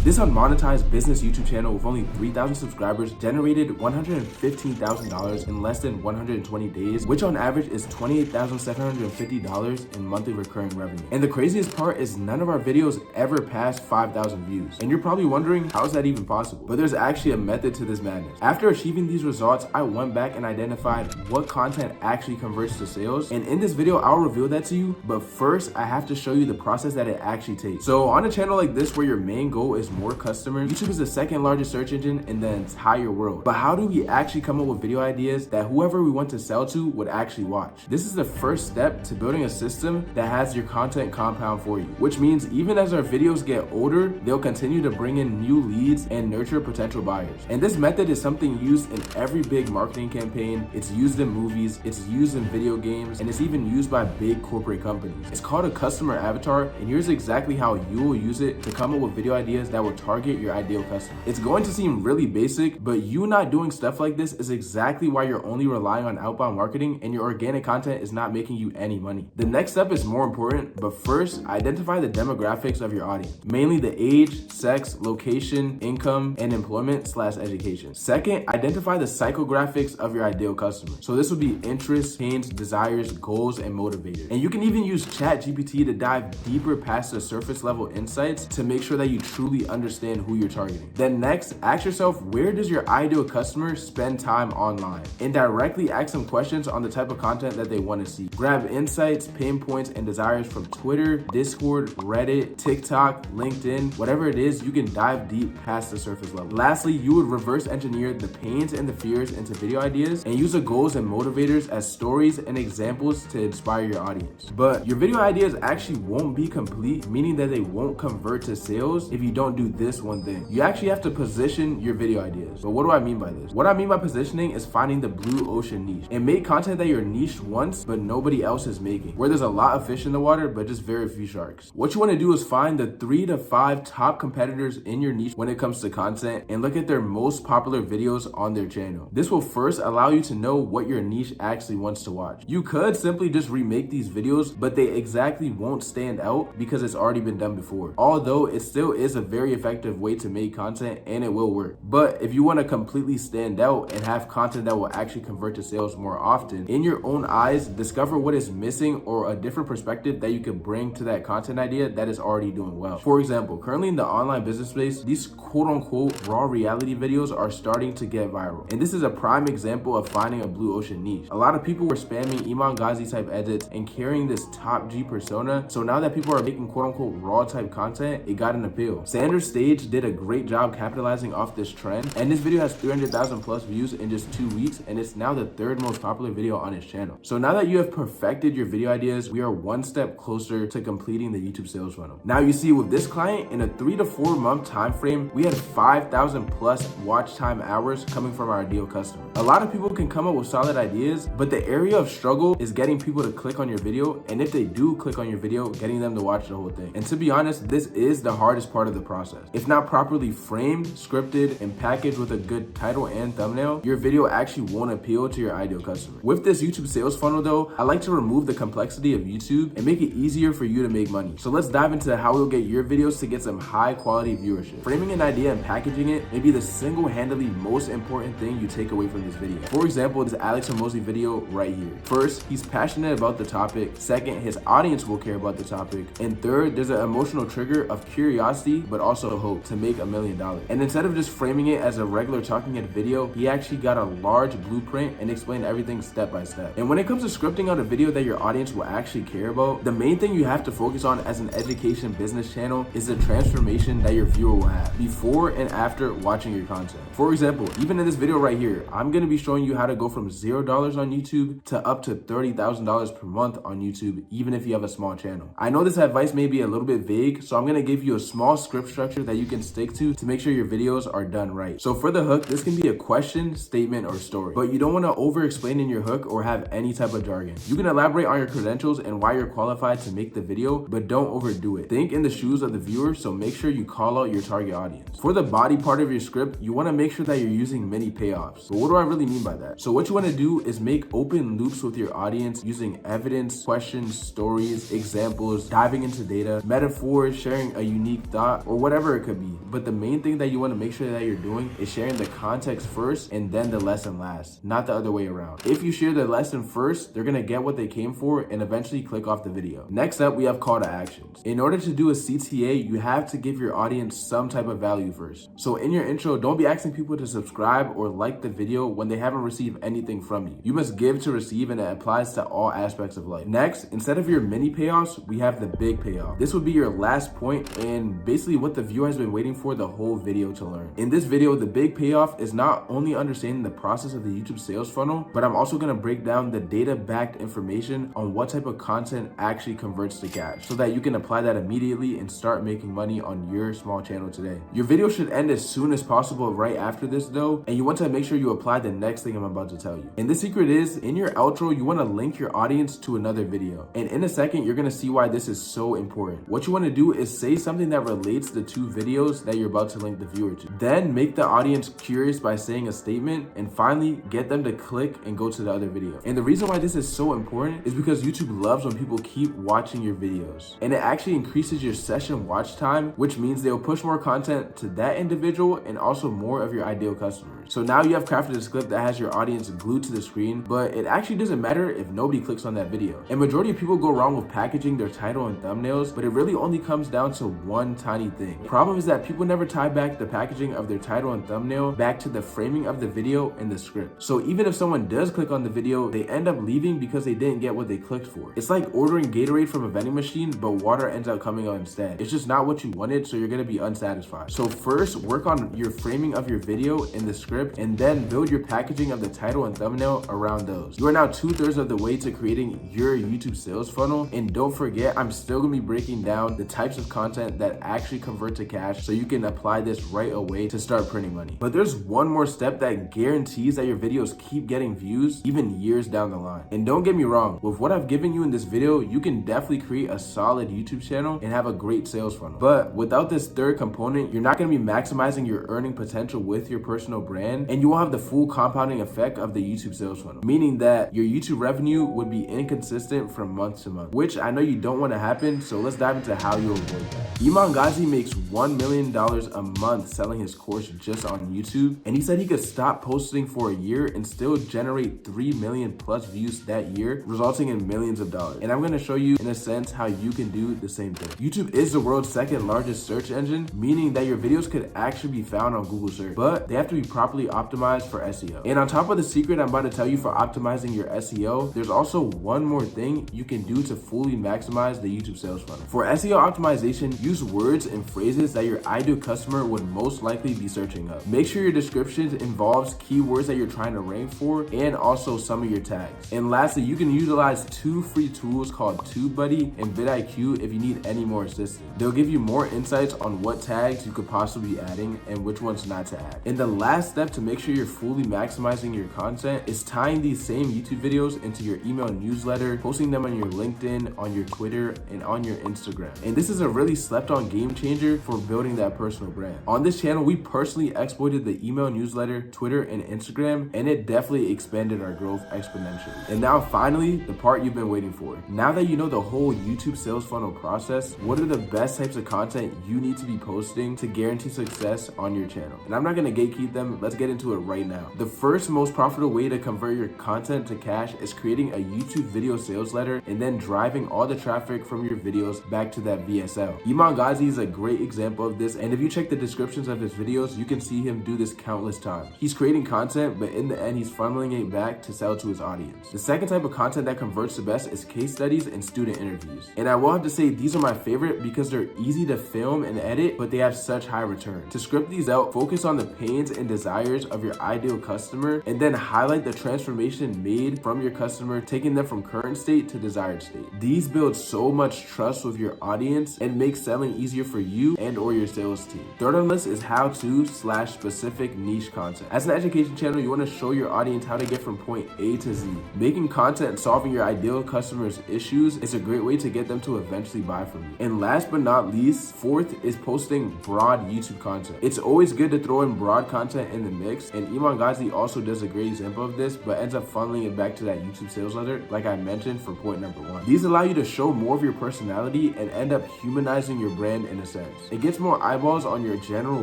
This unmonetized business YouTube channel with only 3,000 subscribers generated $115,000 in less than 120 days, which on average is $28,750 in monthly recurring revenue. And the craziest part is none of our videos ever passed 5,000 views. And you're probably wondering, how is that even possible? But there's actually a method to this madness. After achieving these results, I went back and identified what content actually converts to sales. And in this video, I'll reveal that to you. But first, I have to show you the process that it actually takes. So on a channel like this, where your main goal is more customers, YouTube is the second largest search engine in the entire world. But how do we actually come up with video ideas that whoever we want to sell to would actually watch? This is the first step to building a system that has your content compound for you, which means even as our videos get older, they'll continue to bring in new leads and nurture potential buyers. And this method is something used in every big marketing campaign. It's used in movies, it's used in video games, and it's even used by big corporate companies. It's called a customer avatar, and here's exactly how you will use it to come up with video ideas that will target your ideal customer. It's going to seem really basic, but you not doing stuff like this is exactly why you're only relying on outbound marketing and your organic content is not making you any money. The next step is more important, but first, identify the demographics of your audience, mainly the age, sex, location, income, and employment/education. Second, identify the psychographics of your ideal customer. So this would be interests, pains, desires, goals, and motivators. And you can even use ChatGPT to dive deeper past the surface level insights to make sure that you truly understand who you're targeting. Then next, ask yourself, where does your ideal customer spend time online? And directly ask them questions on the type of content that they want to see. Grab insights, pain points, and desires from Twitter, Discord, Reddit, TikTok, LinkedIn, whatever it is, you can dive deep past the surface level. Lastly, you would reverse engineer the pains and the fears into video ideas and use the goals and motivators as stories and examples to inspire your audience. But your video ideas actually won't be complete, meaning that they won't convert to sales if you don't do this one thing. You actually have to position your video ideas. But what do I mean by this? What I mean by positioning is finding the blue ocean niche and make content that you're niched once but nobody else is making, where there's a lot of fish in the water but just very few sharks. What you want to do is find the 3 to 5 top competitors in your niche when it comes to content and look at their most popular videos on their channel. This will first allow you to know what your niche actually wants to watch. You could simply just remake these videos, but they exactly won't stand out because it's already been done before. Although it still is a very effective way to make content and it will work. But if you want to completely stand out and have content that will actually convert to sales more often, in your own eyes, discover what is missing or a different perspective that you can bring to that content idea that is already doing well. For example, currently in the online business space, these quote-unquote raw reality videos are starting to get viral. And this is a prime example of finding a blue ocean niche. A lot of people were spamming Iman Ghazi type edits and carrying this top G persona. So now that people are making quote-unquote raw type content, it got an appeal. Sanders Stage did a great job capitalizing off this trend, and this video has 300,000 plus views in just 2 weeks, and it's now the 3rd most popular video on his channel. So now that you have perfected your video ideas, we are one step closer to completing the YouTube sales funnel. Now you see, with this client, in a 3 to 4 month time frame, we had 5,000 plus watch time hours coming from our ideal customer. A lot of people can come up with solid ideas, but the area of struggle is getting people to click on your video, and if they do click on your video, getting them to watch the whole thing. And to be honest, this is the hardest part of the process. If not properly framed, scripted, and packaged with a good title and thumbnail, your video actually won't appeal to your ideal customer. With this YouTube sales funnel though, I like to remove the complexity of YouTube and make it easier for you to make money. So let's dive into how you'll get your videos to get some high quality viewership. Framing an idea and packaging it may be the single-handedly most important thing you take away from this video. For example, this Alex Hormozi video right here. First, he's passionate about the topic. Second, his audience will care about the topic. And third, there's an emotional trigger of curiosity but also hope to make $1 million. And instead of just framing it as a regular talking head video, he actually got a large blueprint and explained everything step by step. And when it comes to scripting out a video that your audience will actually care about, the main thing you have to focus on as an education business channel is the transformation that your viewer will have before and after watching your content. For example, even in this video right here, I'm going to be showing you how to go from $0 on YouTube to up to $30,000 per month on YouTube, even if you have a small channel. I know this advice may be a little bit vague, so I'm going to give you a small script structure that you can stick to make sure your videos are done right. So for the hook, this can be a question, statement, or story, but you don't want to over explain in your hook or have any type of jargon. You can elaborate on your credentials and why you're qualified to make the video, but don't overdo it. Think in the shoes of the viewer, so make sure you call out your target audience. For the body part of your script, you want to make sure that you're using many payoffs. But what do I really mean by that? So what you want to do is make open loops with your audience using evidence, questions, stories, examples, diving into data, metaphors, sharing a unique thought, or whatever whatever it could be. But the main thing that you want to make sure that you're doing is sharing the context first and then the lesson last, not the other way around. If you share the lesson first, they're gonna get what they came for and eventually click off the video. Next up, we have call to actions. In order to do a CTA, you have to give your audience some type of value first. So in your intro, don't be asking people to subscribe or like the video when they haven't received anything from you. You must give to receive, and it applies to all aspects of life. Next, instead of your mini payoffs, we have the big payoff. This would be your last point and basically what the viewer has been waiting for the whole video to learn. In this video, the big payoff is not only understanding the process of the YouTube sales funnel, but I'm also gonna break down the data-backed information on what type of content actually converts to cash so that you can apply that immediately and start making money on your small channel today. Your video should end as soon as possible right after this though, and you want to make sure you apply the next thing I'm about to tell you. And the secret is, in your outro, you want to link your audience to another video. And in a second, you're gonna see why this is so important. What you want to do is say something that relates the two videos that you're about to link the viewer to. Then make the audience curious by saying a statement, and finally get them to click and go to the other video. And the reason why this is so important is because YouTube loves when people keep watching your videos, and it actually increases your session watch time, which means they'll push more content to that individual and also more of your ideal customers. So now you have crafted a script that has your audience glued to the screen, but it actually doesn't matter if nobody clicks on that video. And majority of people go wrong with packaging their title and thumbnails, but it really only comes down to one tiny thing. The problem is that people never tie back the packaging of their title and thumbnail back to the framing of the video and the script. So even if someone does click on the video, they end up leaving because they didn't get what they clicked for. It's like ordering Gatorade from a vending machine, but water ends up coming out instead. It's just not what you wanted, so you're gonna be unsatisfied. So first, work on your framing of your video in the script, and then build your packaging of the title and thumbnail around those. You are now 2/3 of the way to creating your YouTube sales funnel, and don't forget, I'm still gonna be breaking down the types of content that actually convert to cash so you can apply this right away to start printing money. But there's one more step that guarantees that your videos keep getting views even years down the line. And don't get me wrong, with what I've given you in this video, you can definitely create a solid YouTube channel and have a great sales funnel. But without this third component, you're not gonna be maximizing your earning potential with your personal brand, and you won't have the full compounding effect of the YouTube sales funnel, meaning that your YouTube revenue would be inconsistent from month to month, which I know you don't want to happen. So let's dive into how you avoid that. Iman Ghazi makes $1 million a month selling his course just on YouTube, and he said he could stop posting for a year and still generate 3 million plus views that year, resulting in millions of dollars. And I'm going to show you in a sense how you can do the same thing. YouTube is the world's second largest search engine, meaning that your videos could actually be found on Google search, but they have to be properly optimized for SEO. And on top of the secret I'm about to tell you for optimizing your SEO, there's also one more thing you can do to fully maximize the YouTube sales funnel. For SEO optimization, use words and phrases that your ideal customer would most likely be searching up. Make sure your description involves keywords that you're trying to rank for, and also some of your tags. And lastly, you can utilize 2 free tools called TubeBuddy and vidIQ if you need any more assistance. They'll give you more insights on what tags you could possibly be adding and which ones not to add. And the last step to make sure you're fully maximizing your content is tying these same YouTube videos into your email newsletter, posting them on your LinkedIn, on your Twitter, and on your Instagram. And this is a really slept on game changer for building that personal brand. On this channel, we personally exploited the email newsletter, Twitter, and Instagram, and it definitely expanded our growth exponentially. And now finally, the part you've been waiting for. Now that you know the whole YouTube sales funnel process, what are the best types of content you need to be posting to guarantee success on your channel? And I'm not gonna gatekeep them, let's get into it right now. The first most profitable way to convert your content to cash is creating a YouTube video sales letter and then driving all the traffic from your videos back to that VSL. Iman Ghazi is a great example of this, and if you check the descriptions of his videos, you can see him do this countless times. He's creating content, but in the end, he's funneling it back to sell to his audience. The second type of content that converts the best is case studies and student interviews. And I will have to say these are my favorite because they're easy to film and edit, but they have such high return. To script these out, focus on the pains and desires of your ideal customer, and then highlight the transformation made from your customer, taking them from current state to desired state. These build so much trust with your audience and make selling easier for you and or your sales team. Third on the list is how-to/specific niche content. As an education channel, you want to show your audience how to get from point A to Z. Making content and solving your ideal customer's issues is a great way to get them to eventually buy from you. And last but not least, fourth is posting broad YouTube content. It's always good to throw in broad content in the mix, and Iman Ghazi also does a great example of this, but ends up funneling it back to that YouTube sales letter, like I mentioned for point number 1. These allow you to show more of your personality and end up humanizing your brand in a sense. It gets more eyeballs on your general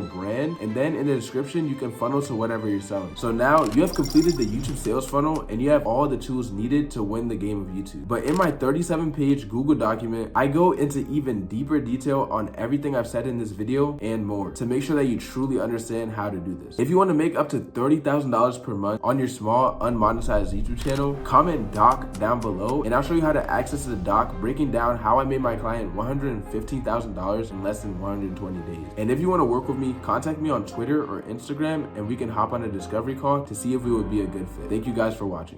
brand, and then in the description, you can funnel to whatever you're selling. So now you have completed the YouTube sales funnel and you have all the tools needed to win the game of YouTube. But in my 37-page Google document, I go into even deeper detail on everything I've said in this video and more to make sure that you truly understand how to do this. If you want to make up to $30,000 per month on your small unmonetized YouTube channel, comment doc down below and I'll show you how to access the doc, breaking down how I made my client $115,000 in less than 120 days. And if you want to work with me, contact me on Twitter or Instagram and we can hop on a discovery call to see if we would be a good fit. Thank you guys for watching.